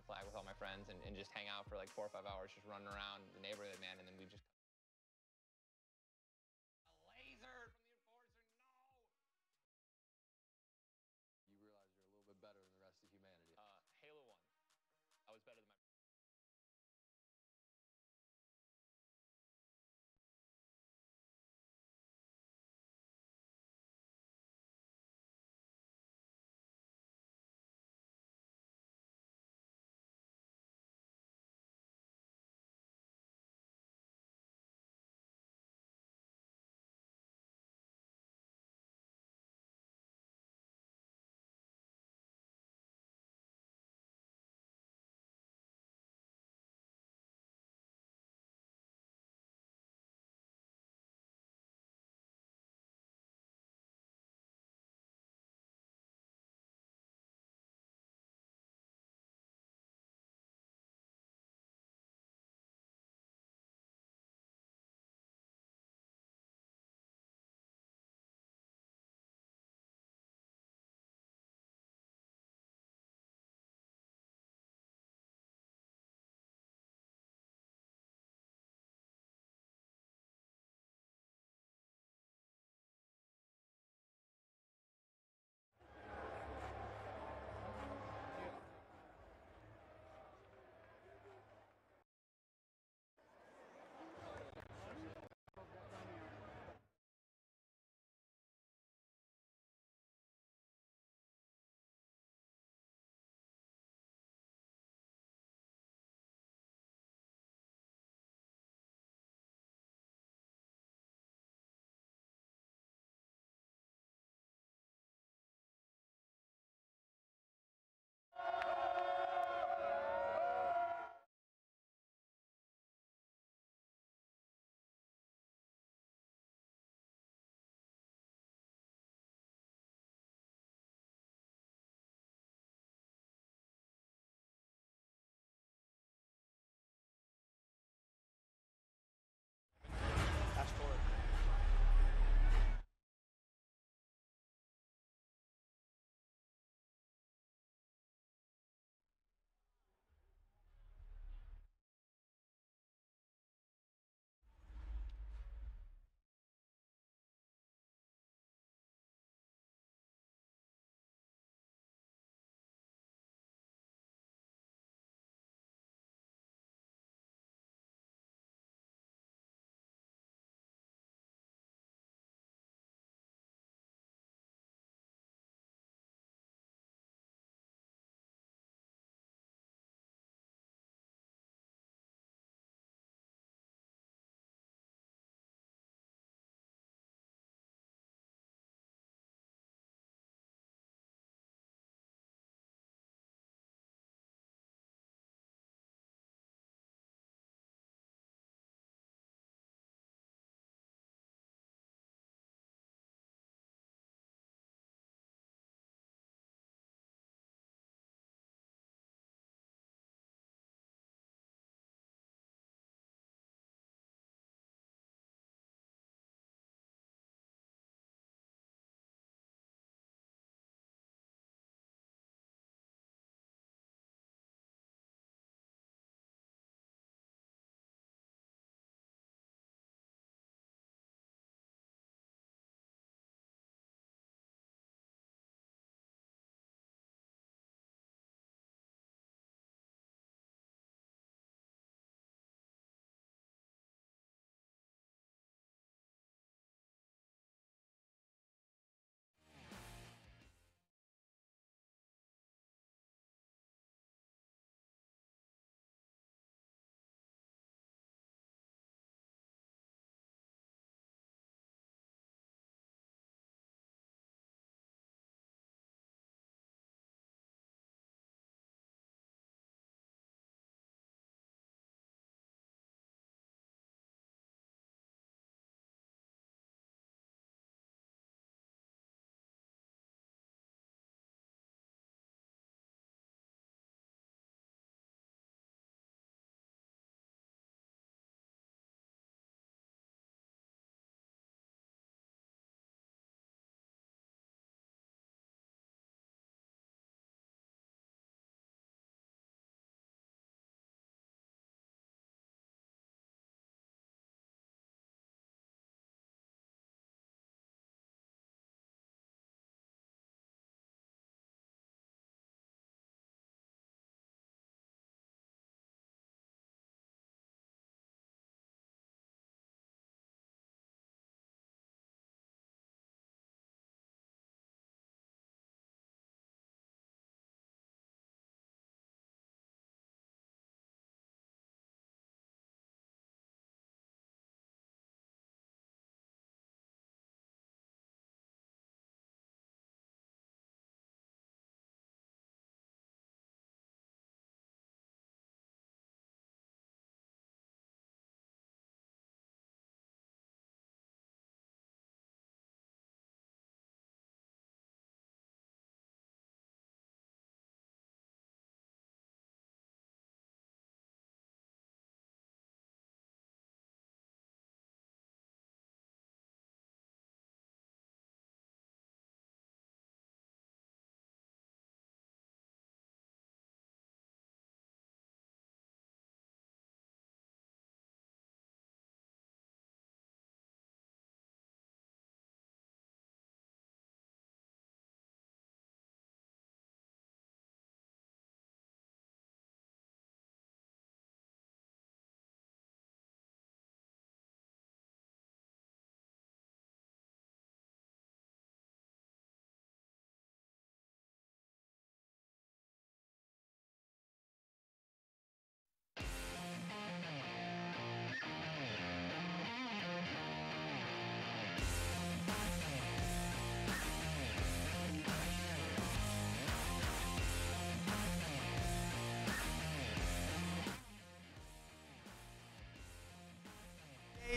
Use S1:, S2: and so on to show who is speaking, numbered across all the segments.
S1: flag with all my friends and just hang out for like 4 or 5 hours, just running around the neighborhood, man. And then we just a laser from the enforcer. No.
S2: You realize you're a little bit better than the rest of humanity.
S1: Halo 1. I was better than my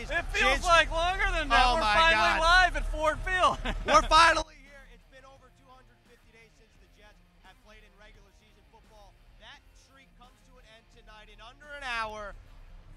S3: It feels like longer than that. We're finally live at Ford Field.
S4: We're finally here. It's been over 250 days since the Jets have played in regular season football. That streak comes to an end tonight in under an hour.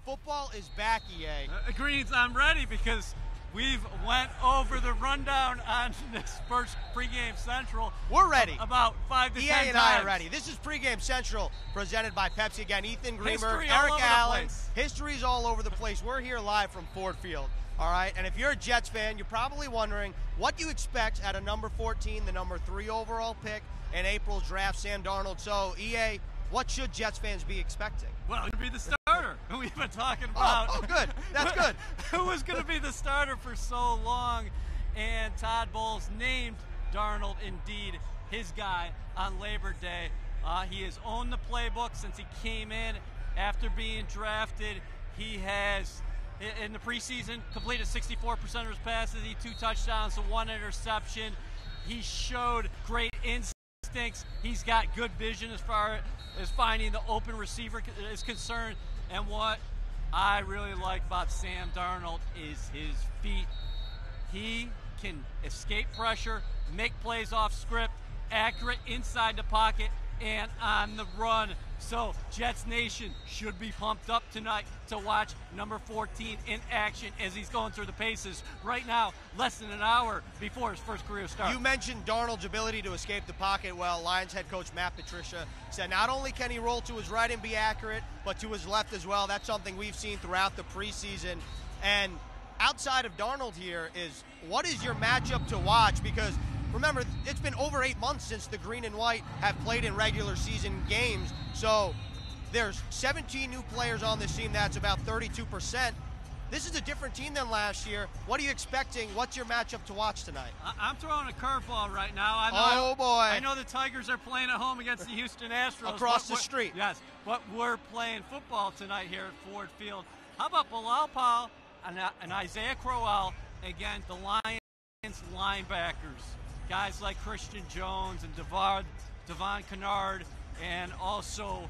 S4: Football is back, EA.
S3: Greens, I'm ready because we've went over the rundown on this first Pregame Central.
S4: We're ready.
S3: About 5 to 10 times.
S4: EA and I are ready. This is Pregame Central presented by Pepsi. Again, Ethan Greenberg,
S3: History all
S4: Eric
S3: over the
S4: Allen.
S3: place.
S4: History's all over the place. We're here live from Ford Field. All right, and if you're a Jets fan, you're probably wondering what do you expect at a number 14, the number 3 overall pick in April's draft, Sam Darnold. So, EA, what should Jets fans be expecting?
S3: Well, to be the starter. We've been talking about.
S4: Oh, good. That's good.
S3: Who was going to be the starter for so long? And Todd Bowles named Darnold indeed his guy on Labor Day. He has owned the playbook since he came in after being drafted. He has, in the preseason, completed 64% of his passes. He 2 touchdowns to 1 interception. He showed great instincts. He's got good vision as far as finding the open receiver is concerned. And what I really like about Sam Darnold is his feet. He can escape pressure, make plays off script, accurate inside the pocket, and on the run. So Jets Nation should be pumped up tonight to watch number 14 in action as he's going through the paces right now, less than an hour before his first career start.
S4: You mentioned Darnold's ability to escape the pocket. Well, Lions head coach Matt Patricia said not only can he roll to his right and be accurate, but to his left as well. That's something we've seen throughout the preseason. And outside of Darnold here is, what is your matchup to watch? Because remember, it's been over 8 months since the Green and White have played in regular season games. So there's 17 new players on this team. That's about 32%. This is a different team than last year. What are you expecting? What's your matchup to watch tonight?
S3: I'm throwing a curveball right now.
S4: Oh, boy.
S3: I know the Tigers are playing at home against the Houston Astros.
S4: Across the street.
S3: Yes, but we're playing football tonight here at Ford Field. How about Bilal Powell and Isaiah Crowell against the Lions linebackers? Guys like Christian Jones and Devon Kennard, and also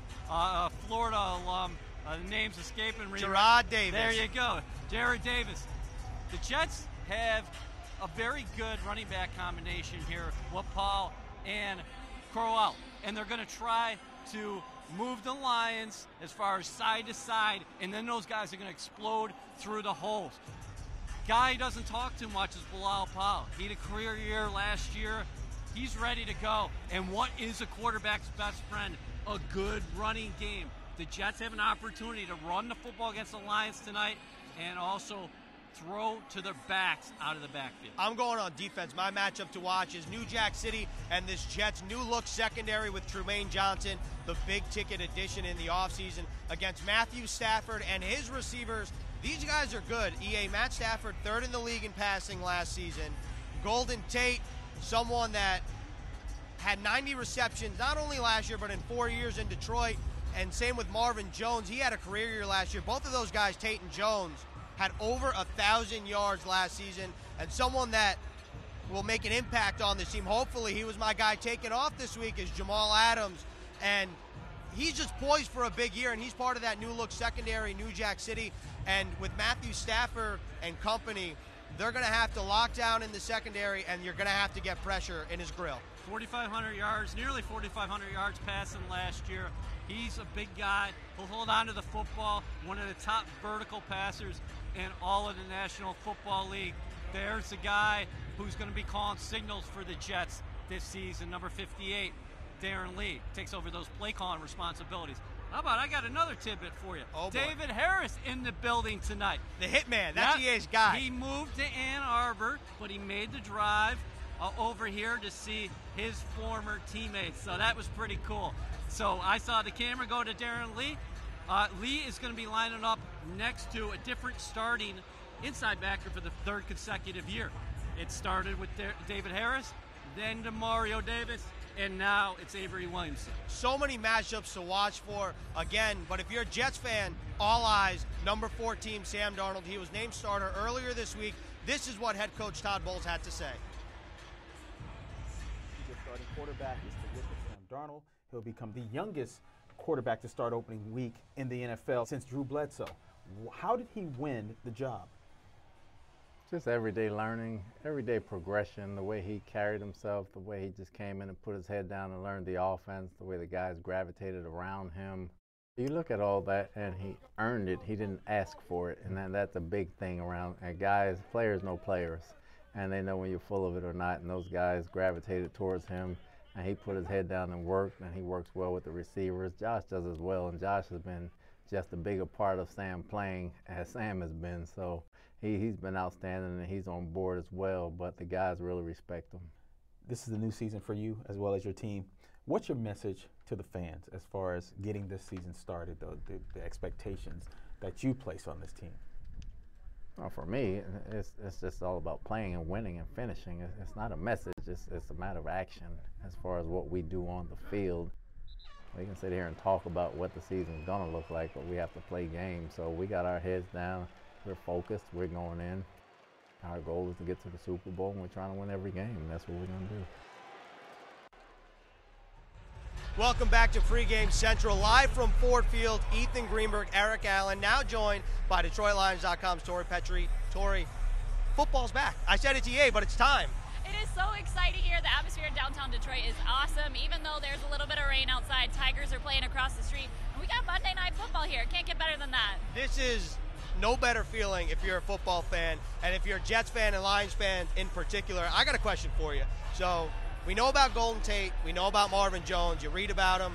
S3: Florida alum, the name's escaping me.
S4: Jarrad Davis.
S3: There you go, Jarrad Davis. The Jets have a very good running back combination here with Paul and Crowell, and they're going to try to move the Lions as far as side to side, and then those guys are going to explode through the holes. Guy doesn't talk too much is Bilal Powell. He had a career year last year. He's ready to go. And what is a quarterback's best friend? A good running game. The Jets have an opportunity to run the football against the Lions tonight and also throw to their backs out of the backfield.
S4: I'm going on defense. My matchup to watch is New Jack City and this Jets new look secondary with Trumaine Johnson, the big ticket addition in the offseason, against Matthew Stafford and his receivers. These guys are good. EA, Matt Stafford, 3rd in the league in passing last season. Golden Tate, someone that had 90 receptions, not only last year, but in 4 years in Detroit. And same with Marvin Jones. He had a career year last year. Both of those guys, Tate and Jones, had over 1,000 yards last season. And someone that will make an impact on this team, hopefully, he was my guy taking off this week, is Jamal Adams. And he's just poised for a big year, and he's part of that new look secondary, New Jack City. And with Matthew Stafford and company, they're going to have to lock down in the secondary, and you're going to have to get pressure in his grill.
S3: 4,500 yards, nearly 4,500 yards passing last year. He's a big guy. He'll hold on to the football. One of the top vertical passers in all of the National Football League. There's a guy who's going to be calling signals for the Jets this season, number 58. Darren Lee takes over those play calling responsibilities. How about I got another tidbit for you?
S4: Oh, boy.
S3: David Harris in the building tonight.
S4: The hitman, that's EA's guy.
S3: He moved to Ann Arbor, but he made the drive over here to see his former teammates. So that was pretty cool. So I saw the camera go to Darren Lee. Lee is going to be lining up next to a different starting inside backer for the 3rd consecutive year. It started with David Harris, then to Mario Davis, and now it's Avery Williamson.
S4: So many matchups to watch for again, but if you're a Jets fan, all eyes, number 14, Sam Darnold. He was named starter earlier this week. This is what head coach Todd Bowles had to say.
S5: The starting quarterback is terrific, Sam Darnold. He'll become the youngest quarterback to start opening week in the NFL since Drew Bledsoe. How did he win the job?
S6: Just everyday learning, everyday progression, the way he carried himself, the way he just came in and put his head down and learned the offense, the way the guys gravitated around him. You look at all that, and he earned it. He didn't ask for it, and then that's a big thing around. And guys, players know players, and they know when you're full of it or not, and those guys gravitated towards him, and he put his head down and worked, and he works well with the receivers. Josh does as well, and Josh has been just a bigger part of Sam playing as Sam has been, so he's been outstanding, and he's on board as well, but the guys really respect him.
S5: This is a new season for you as well as your team. What's your message to the fans as far as getting this season started, the expectations that you place on this team?
S6: Well, for me, it's just all about playing and winning and finishing. It's not a message, it's a matter of action as far as what we do on the field. We can sit here and talk about what the season's going to look like, but we have to play games. So we got our heads down, we're focused, we're going in. Our goal is to get to the Super Bowl, and we're trying to win every game, and that's what we're going to do.
S4: Welcome back to Pregame Central, live from Ford Field. Ethan Greenberg, Eric Allen, now joined by DetroitLions.com's Tori Petrie. Tori, football's back. I said it to you, but it's time.
S7: It is so exciting here. The atmosphere in downtown Detroit is awesome. Even though there's a little bit of rain outside, Tigers are playing across the street. And we got Monday Night Football here. Can't get better than that.
S4: This is no better feeling if you're a football fan, and if you're a Jets fan and Lions fan in particular. I got a question for you. So, we know about Golden Tate. We know about Marvin Jones. You read about him.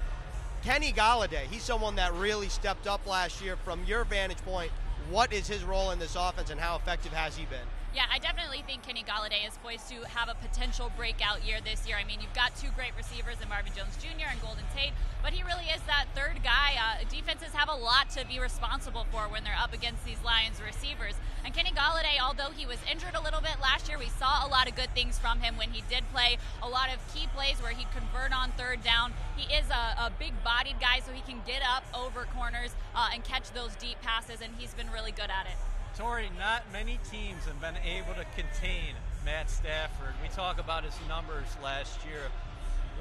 S4: Kenny Golladay, he's someone that really stepped up last year. From your vantage point, what is his role in this offense, and how effective has he been?
S7: Yeah, I definitely think Kenny Golladay is poised to have a potential breakout year this year. I mean, you've got two great receivers in Marvin Jones Jr. and Golden Tate, but he really is that third guy. Defenses have a lot to be responsible for when they're up against these Lions receivers. And Kenny Golladay, although he was injured a little bit last year, we saw a lot of good things from him when he did play. A lot of key plays where he'd convert on third down. He is a big-bodied guy, so he can get up over corners and catch those deep passes, and he's been really good at it.
S3: Tori, not many teams have been able to contain Matt Stafford. We talk about his numbers last year.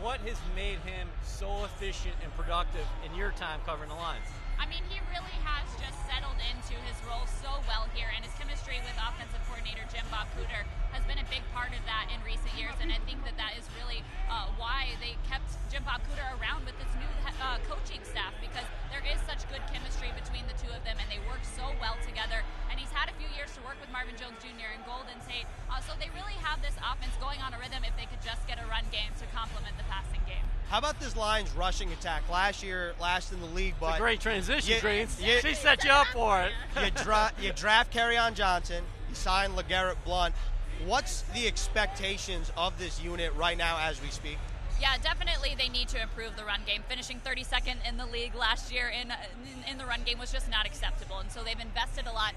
S3: What has made him so efficient and productive in your time covering the Lions?
S7: I mean, he really has just settled into his role so well here, and his chemistry with offensive coordinator Jim Bob Cooter has been a big part of that in recent years, and I think that is really why they kept Jim Bob Cooter around with this new coaching staff, because there is such good chemistry between the two of them, and they work so well together. And he's had a few years to work with Marvin Jones Jr. and Golden Tate, so they really have this offense going on a rhythm if they could just get a run game to complement the passing game.
S4: How about this Lions rushing attack? Last year, last in the league, but
S3: it's a great transition, Greens. She set you up for it.
S4: You draft Kerryon Johnson, you sign LeGarrette Blount. What's the expectations of this unit right now as we speak?
S7: Yeah, definitely they need to improve the run game. Finishing 32nd in the league last year in the run game was just not acceptable, and so they've invested a lot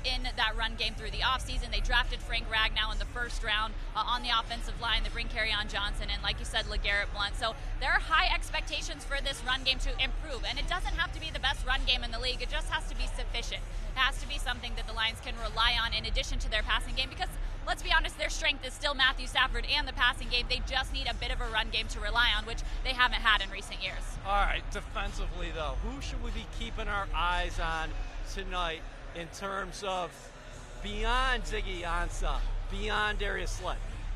S7: in that run game through the offseason. They drafted Frank Ragnow in the first round on the offensive line. They bring Kerryon Johnson and, like you said, LeGarrette Blount. So there are high expectations for this run game to improve, and it doesn't have to be the best run game in the league. It just has to be sufficient. It has to be something that the Lions can rely on in addition to their passing game, because let's be honest, their strength is still Matthew Stafford and the passing game. They just need a bit of a run game to rely on, which they haven't had in recent years.
S3: All right, defensively, though, who should we be keeping our eyes on tonight in terms of beyond Ziggy Ansah, beyond Darius Slay?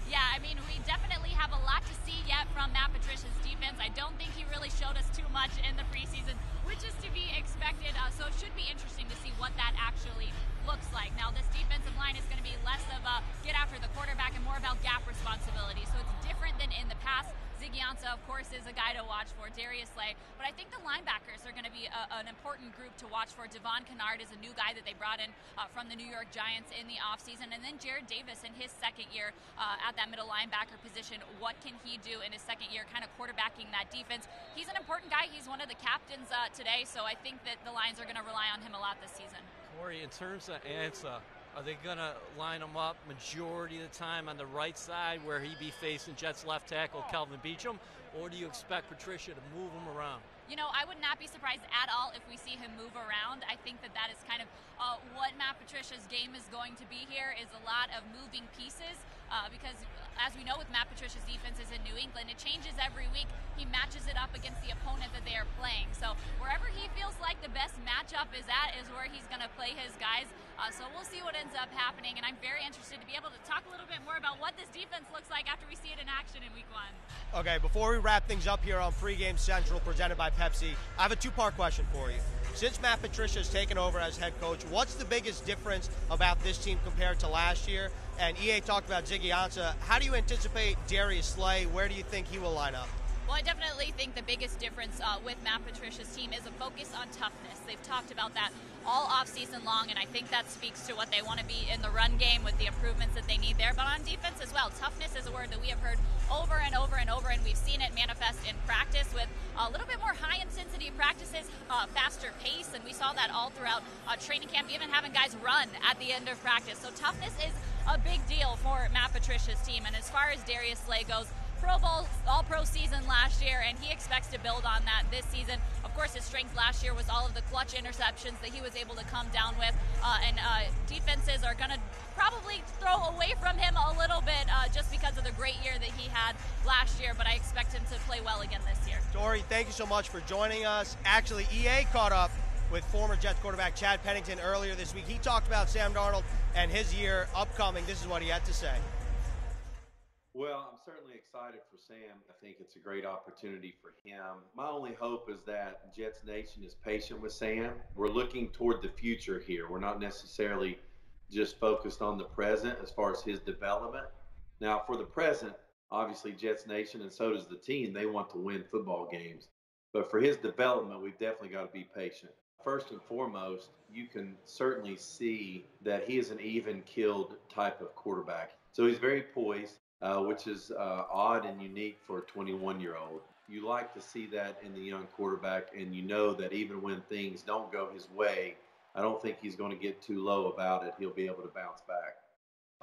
S7: Yeah, I mean, we definitely have a lot to see yet from Matt Patricia's defense. I don't think he really showed us too much in the preseason, which is to be expected. So it should be interesting to see what that actually looks like. Now, this defensive line is going to be less of a get after the quarterback and more about gap responsibility. So it's different than in the past. Ziggy Ansah, of course, is a guy to watch for. Darius Slay. But I think the linebackers are going to be an important group to watch for. Devon Kennard is a new guy that they brought in from the New York Giants in the offseason. And then Jared Davis in his second year at that middle linebacker position. What can he do in his second year, kind of quarterbacking that defense? He's an important guy. He's one of the captains today. So I think that the Lions are going to rely on him a lot this season.
S3: Corey, in terms of Ansah, are they going to line him up majority of the time on the right side where he be facing Jets left tackle Kelvin Beachum, or do you expect Patricia to move him around?
S7: You know, I would not be surprised at all if we see him move around. I think that is kind of what Matt Patricia's game is going to be here is a lot of moving pieces because, as we know with Matt Patricia's defenses in New England, it changes every week. He matches it up against the opponent that they are playing. So wherever he feels like the best matchup is at is where he's going to play his guys. So we'll see what ends up happening, and I'm very interested to be able to talk a little bit more about what this defense looks like after we see it in action in Week 1.
S4: Okay, before we wrap things up here on Pregame Central presented by Pepsi, I have a two-part question for you. Since Matt Patricia has taken over as head coach, what's the biggest difference about this team compared to last year? And EA talked about Ziggy Ansah. How do you anticipate Darius Slay? Where do you think he will line up?
S7: Well, I definitely think the biggest difference with Matt Patricia's team is a focus on toughness. They've talked about that all offseason long, and I think that speaks to what they want to be in the run game with the improvements that they need there. But on defense as well, toughness is a word that we have heard over and over and over, and we've seen it manifest in practice with a little bit more high-intensity practices, faster pace, and we saw that all throughout training camp, even having guys run at the end of practice. So toughness is a big deal for Matt Patricia's team, and as far as Darius Slay goes, Pro Bowl, All-Pro season last year, and he expects to build on that this season. Of course, his strength last year was all of the clutch interceptions that he was able to come down with, and defenses are going to probably throw away from him a little bit just because of the great year that he had last year, but I expect him to play well again this year.
S4: Dory, thank you so much for joining us. Actually, EA caught up with former Jets quarterback Chad Pennington earlier this week. He talked about Sam Darnold and his year upcoming. This is what he had to say.
S8: Well, I'm certainly excited for Sam. I think it's a great opportunity for him. My only hope is that Jets Nation is patient with Sam. We're looking toward the future here. We're not necessarily just focused on the present as far as his development. Now, for the present, obviously Jets Nation, and so does the team, they want to win football games. But for his development, we've definitely got to be patient. First and foremost, you can certainly see that he is an even-keeled type of quarterback. So he's very poised. Which is odd and unique for a 21-year-old. You like to see that in the young quarterback, and you know that even when things don't go his way, I don't think he's going to get too low about it. He'll be able to bounce back.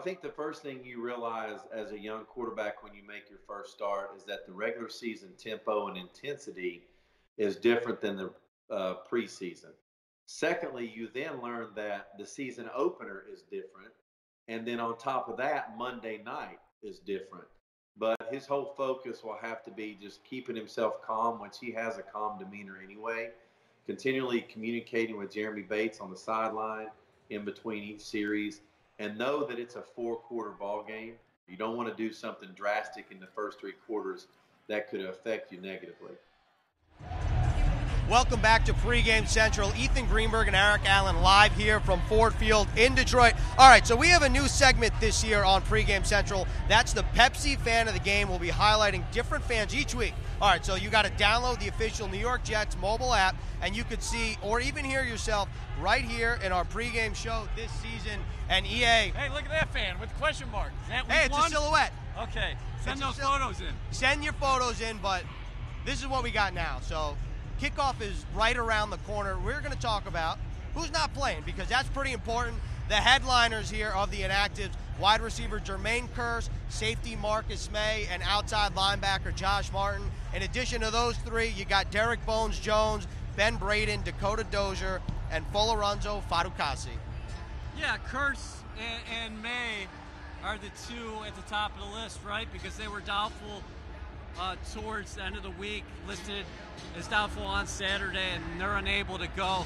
S8: I think the first thing you realize as a young quarterback when you make your first start is that the regular season tempo and intensity is different than the preseason. Secondly, you then learn that the season opener is different, and then on top of that, Monday night is different. But his whole focus will have to be just keeping himself calm, which he has a calm demeanor anyway, continually communicating with Jeremy Bates on the sideline in between each series, and know that it's a 4-quarter ball game. You don't want to do something drastic in the first 3 quarters that could affect you negatively.
S4: Welcome back to Pregame Central. Ethan Greenberg and Eric Allen live here from Ford Field in Detroit. All right, so we have a new segment this year on Pregame Central. That's the Pepsi fan of the game. We'll be highlighting different fans each week. All right, so you got to download the official New York Jets mobile app, and you could see or even hear yourself right here in our pregame show this season. And EA.
S3: Hey, look at that fan with the question mark. Is that
S4: Hey, it's
S3: one?
S4: a silhouette.
S3: Okay, send those photos in.
S4: Send your photos in, but this is what we got now. So kickoff is right around the corner. We're going to talk about who's not playing because that's pretty important. The headliners here of the inactives, wide receiver Jermaine Kearse, safety Marcus May, and outside linebacker Josh Martin. In addition to those 3, you got Derek Bones-Jones, Ben Braden, Dakota Dozier, and Folorenzo Fatukasi.
S3: Yeah, Kearse and May are the 2 at the top of the list, right? Because they were doubtful towards the end of the week, listed as doubtful on Saturday, and they're unable to go.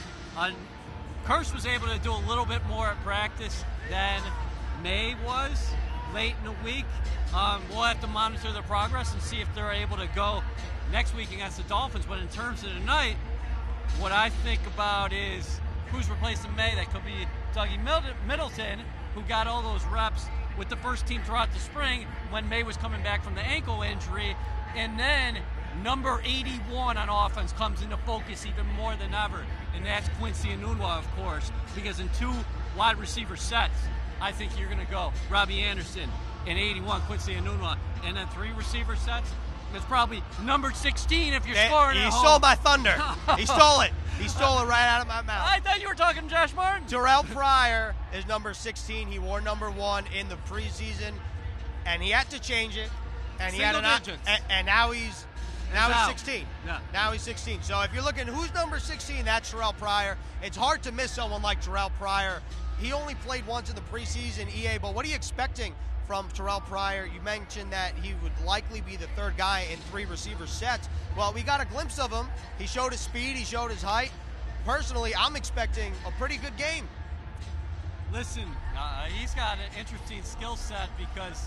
S3: Kearse was able to do a little bit more at practice than May was late in the week. We'll have to monitor their progress and see if they're able to go next week against the Dolphins. But in terms of tonight, what I think about is who's replacing May. That could be Dougie Middleton, who got all those reps with the first team throughout the spring when May was coming back from the ankle injury. And then number 81 on offense comes into focus even more than ever, and that's Quincy Enunwa, of course, because in 2 wide receiver sets, I think you're going to go Robbie Anderson and 81, Quincy Enunwa, and then 3 receiver sets. It's probably number 16 if you're scoring at home.
S4: He stole my thunder. He stole it. He stole it right out of my mouth.
S3: I thought you were talking to Josh Martin.
S4: Terrell Pryor is number 16. He wore number 1 in the preseason, and he had to change it. And he had an
S3: digits.
S4: and now he's Now he's
S3: out.
S4: 16.
S3: Yeah.
S4: Now he's 16. So if you're looking, who's number 16? That's Terrell Pryor. It's hard to miss someone like Terrell Pryor. He only played once in the preseason, EA, but what are you expecting from Terrell Pryor? You mentioned that he would likely be the third guy in 3 receiver sets. Well, we got a glimpse of him. He showed his speed. He showed his height. Personally, I'm expecting a pretty good game.
S3: Listen, he's got an interesting skill set because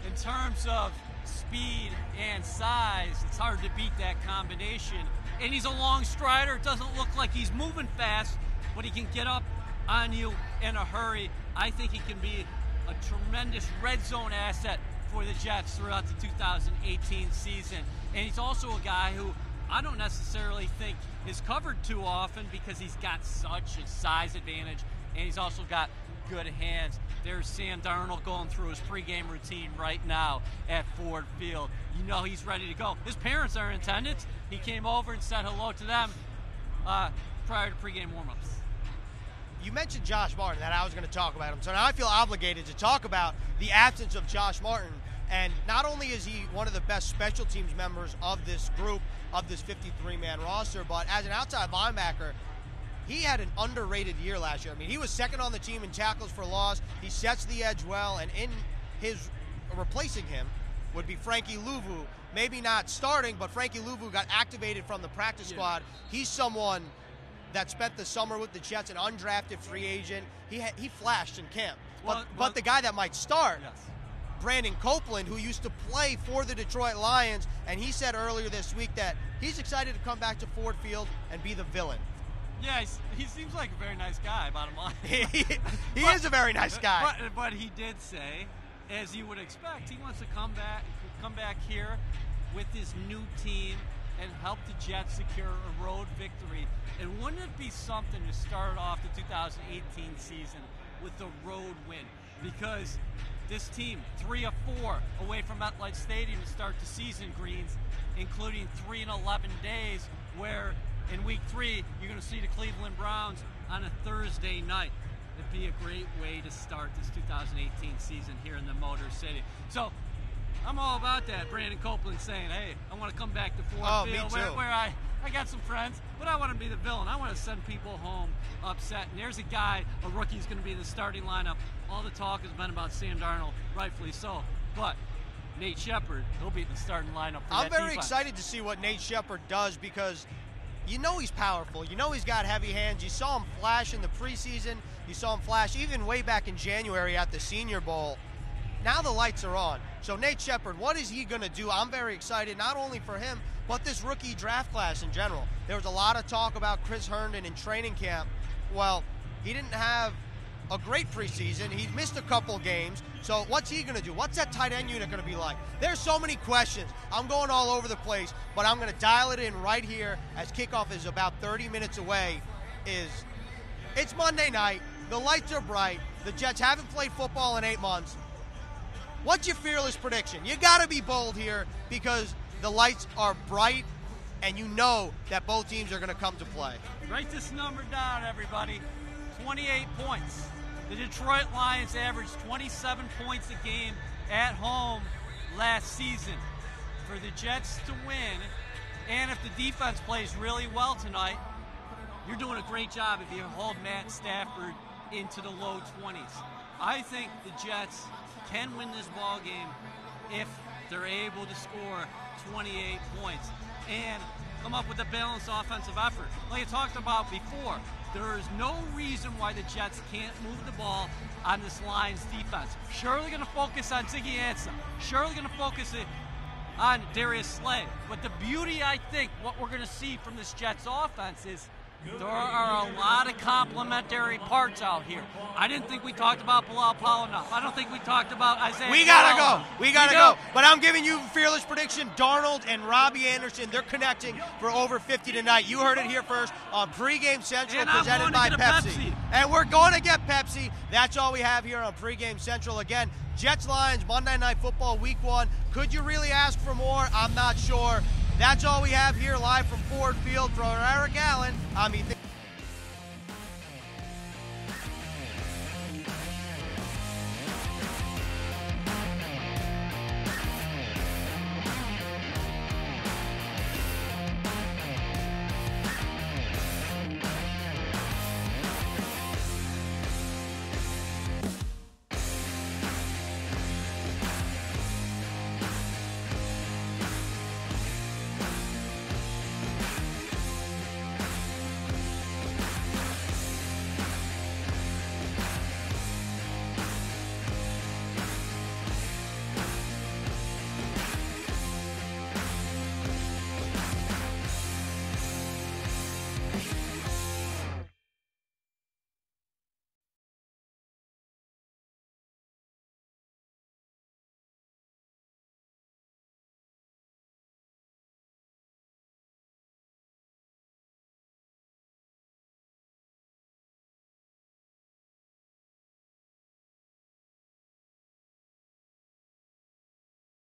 S3: in terms of speed and size, it's hard to beat that combination. And he's a long strider. It doesn't look like he's moving fast, but he can get up on you in a hurry. I think he can be a tremendous red zone asset for the Jets throughout the 2018 season. And he's also a guy who I don't necessarily think is covered too often because he's got such a size advantage, and he's also got good hands. There's Sam Darnold going through his pregame routine right now at Ford Field. You know he's ready to go. His parents are in attendance. He came over and said hello to them prior to pregame warmups.
S4: You mentioned Josh Martin, that I was going to talk about him. So now I feel obligated to talk about the absence of Josh Martin. And not only is he one of the best special teams members of this group, of this 53-man roster, but as an outside linebacker, he had an underrated year last year. I mean, he was second on the team in tackles for loss. He sets the edge well, and in his replacing him would be Frankie Louvu. Maybe not starting, but Frankie Louvu got activated from the practice squad. He's someone that spent the summer with the Jets, an undrafted free agent. He flashed in camp. But the guy that might start, Brandon Copeland, who used to play for the Detroit Lions, and he said earlier this week that he's excited to come back to Ford Field and be the villain.
S3: Yeah, he seems like a very nice guy, bottom line.
S4: he is a very nice guy.
S3: But he did say, as you would expect, he wants to come back here with his new team and help the Jets secure a road victory. And wouldn't it be something to start off the 2018 season with a road win? Because this team, 3 of 4 away from MetLife Stadium to start the season, Greens, including 3 in 11 days, where in week 3 you're going to see the Cleveland Browns on a Thursday night. It'd be a great way to start this 2018 season here in the Motor City. So I'm all about that. Brandon Copeland saying, hey, I want to come back to Ford Field where I got some friends, but I want to be the villain. I want to send people home upset. And there's a guy, a rookie, who's going to be in the starting lineup. All the talk has been about Sam Darnold, rightfully so. But Nate Shepard, he'll be in the starting lineup for
S4: I'm
S3: that
S4: very
S3: defense.
S4: excited to see what Nate Shepard does because you know he's powerful. You know he's got heavy hands. You saw him flash in the preseason. You saw him flash even way back in January at the Senior Bowl. Now the lights are on. So Nate Shepard, what is he going to do? I'm very excited, not only for him, but this rookie draft class in general. There was a lot of talk about Chris Herndon in training camp. Well, he didn't have a great preseason. He missed a couple games. So what's he going to do? What's that tight end unit going to be like? There's so many questions. I'm going all over the place, but I'm going to dial it in right here as kickoff is about 30 minutes away. It's Monday night. The lights are bright. The Jets haven't played football in 8 months. What's your fearless prediction? You got to be bold here because the lights are bright and you know that both teams are going to come to play.
S3: Write this number down, everybody. 28 points. The Detroit Lions averaged 27 points a game at home last season. For the Jets to win, and if the defense plays really well tonight, you're doing a great job if you hold Matt Stafford into the low 20s. I think the Jets can win this ball game if they're able to score 28 points and come up with a balanced offensive effort. Like I talked about before, there is no reason why the Jets can't move the ball on this Lions defense. Surely going to focus on Ziggy Ansah. Surely going to focus on Darius Slay. But the beauty, I think, what we're going to see from this Jets offense is there are a lot of complementary parts out here. I didn't think we talked about Bilal Powell enough. I don't think we talked about Isaiah.
S4: We gotta go. We gotta go. But I'm giving you a fearless prediction. Darnold and Robbie Anderson, they're connecting for over 50 tonight. You heard it here first on Pregame Central,
S3: and
S4: presented by Pepsi. And we're going to get Pepsi. That's all we have here on Pregame Central. Again, Jets Lions, Monday Night Football, Week 1. Could you really ask for more? I'm not sure. That's all we have here live from Ford Field. For Eric Allen, I'm Ethan